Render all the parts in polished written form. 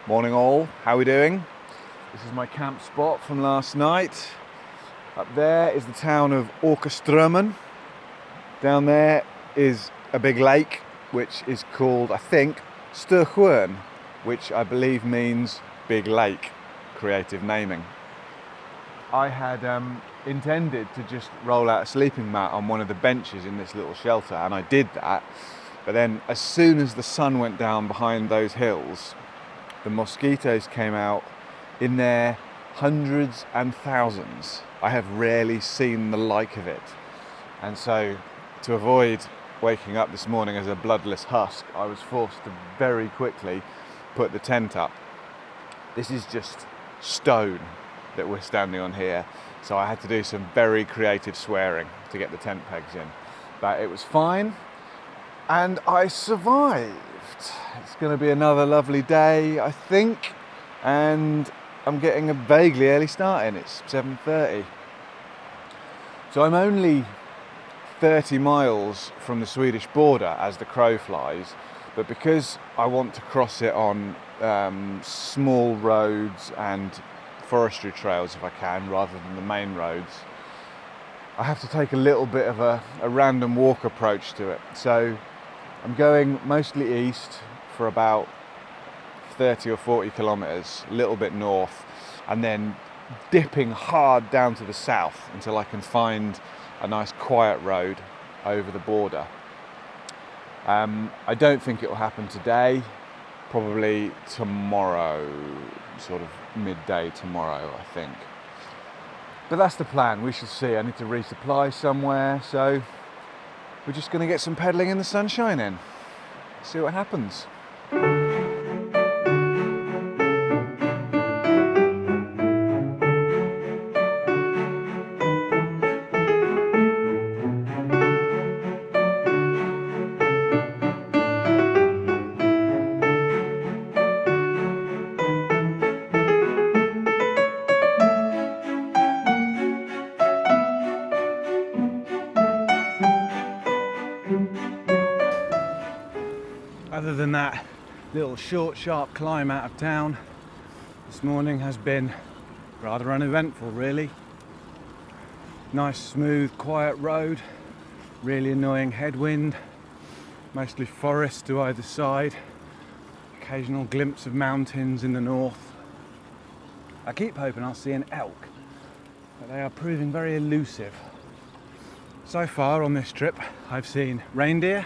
Morning all, how are we doing? This is my camp spot from last night. Up there is the town of Åkeströmmen. Down there is a big lake which is called, I think, Störsjön, which I believe means big lake. Creative naming. I had intended to just roll out a sleeping mat on one of the benches in this little shelter, and I did that. But then as soon as the sun went down behind those hills, the mosquitoes came out in their hundreds and thousands. I have rarely seen the like of it. And so, to avoid waking up this morning as a bloodless husk, I was forced to very quickly put the tent up. This is just stone that we're standing on here, so I had to do some very creative swearing to get the tent pegs in. But it was fine, and I survived. It's going to be another lovely day, I think, and I'm getting a vaguely early start in. It's 7:30. So I'm only 30 miles from the Swedish border as the crow flies, but because I want to cross it on small roads and forestry trails if I can, rather than the main roads, I have to take a little bit of a random walk approach to it. So I'm going mostly east for about 30 or 40 kilometers, a little bit north, and then dipping hard down to the south until I can find a nice quiet road over the border. I don't think it will happen today, probably tomorrow, sort of midday tomorrow, I think. But that's the plan, we shall see. I need to resupply somewhere, so we're just going to get some pedalling in the sunshine in. See what happens. Other than that little short, sharp climb out of town, this morning has been rather uneventful, really. Nice, smooth, quiet road, really annoying headwind, mostly forest to either side, occasional glimpse of mountains in the north. I keep hoping I'll see an elk, but they are proving very elusive. So far on this trip, I've seen reindeer,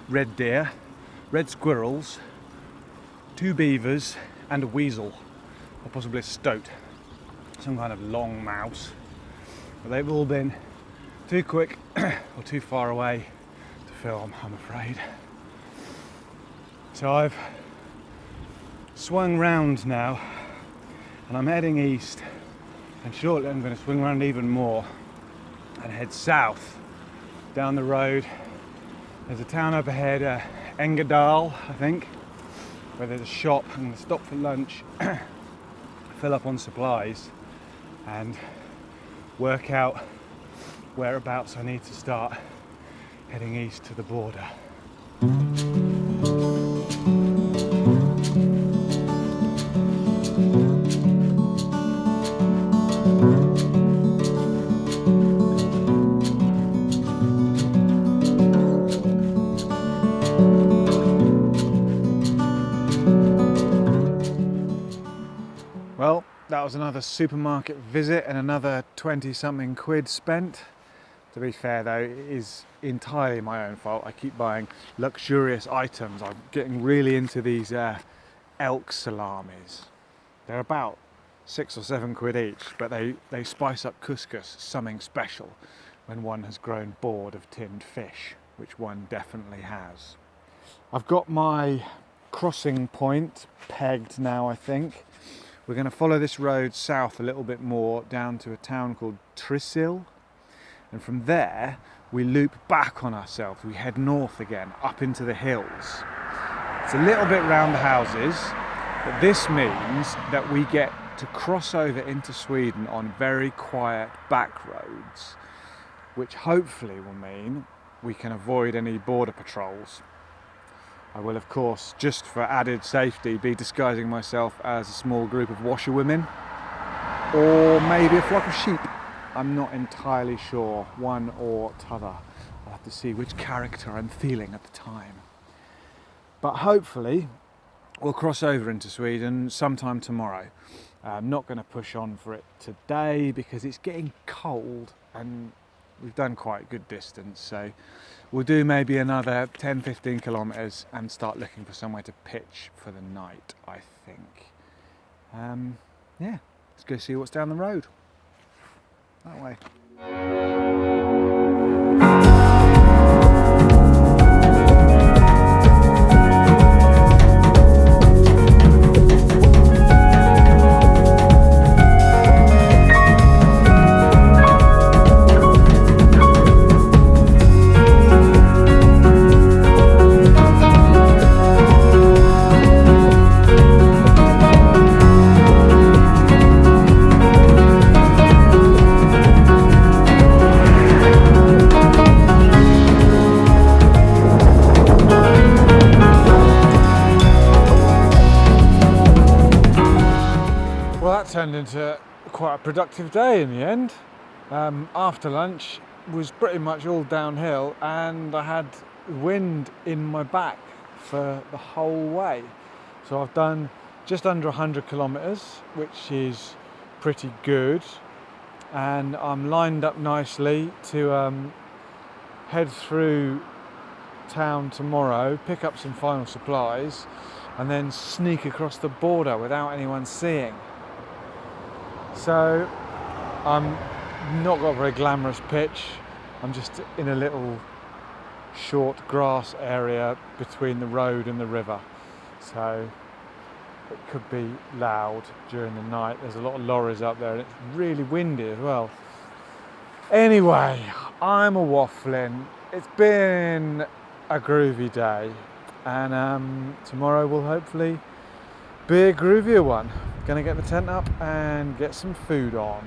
red deer, red squirrels, 2 beavers and a weasel, or possibly a stoat, some kind of long mouse. But they've all been too quick or too far away to film, I'm afraid. So I've swung round now and I'm heading east, and shortly I'm going to swing around even more and head south down the road. There's a town up ahead, Engerdal, I think, where there's a shop. I'm going to stop for lunch, fill up on supplies, and work out whereabouts I need to start heading east to the border. Well, that was another supermarket visit and another 20-something quid spent. To be fair though, it is entirely my own fault. I keep buying luxurious items. I'm getting really into these elk salamis. They're about 6 or 7 quid each, but they spice up couscous something special when one has grown bored of tinned fish, which one definitely has. I've got my crossing point pegged now, I think. We're going to follow this road south a little bit more down to a town called Trysil, and from there we loop back on ourselves. We head north again up into the hills. It's a little bit round the houses, but this means that we get to cross over into Sweden on very quiet back roads, which hopefully will mean we can avoid any border patrols. I will, of course, just for added safety, be disguising myself as a small group of washerwomen, or maybe a flock of sheep. I'm not entirely sure, one or t'other. I'll have to see which character I'm feeling at the time. But hopefully we'll cross over into Sweden sometime tomorrow. I'm not going to push on for it today because it's getting cold and we've done quite good distance, so we'll do maybe another 10-15 kilometers and start looking for somewhere to pitch for the night, I think. Yeah, let's go see what's down the road. That way. Turned into quite a productive day in the end. After lunch was pretty much all downhill and I had wind in my back for the whole way. So I've done just under 100 kilometers, which is pretty good, and I'm lined up nicely to head through town tomorrow, pick up some final supplies and then sneak across the border without anyone seeing. So I'm not got a very glamorous pitch. I'm just in a little short grass area between the road and the river. So it could be loud during the night. There's a lot of lorries up there and it's really windy as well. Anyway, I'm a waffling. It's been a groovy day and tomorrow will hopefully be a groovier one. Gonna get the tent up and get some food on.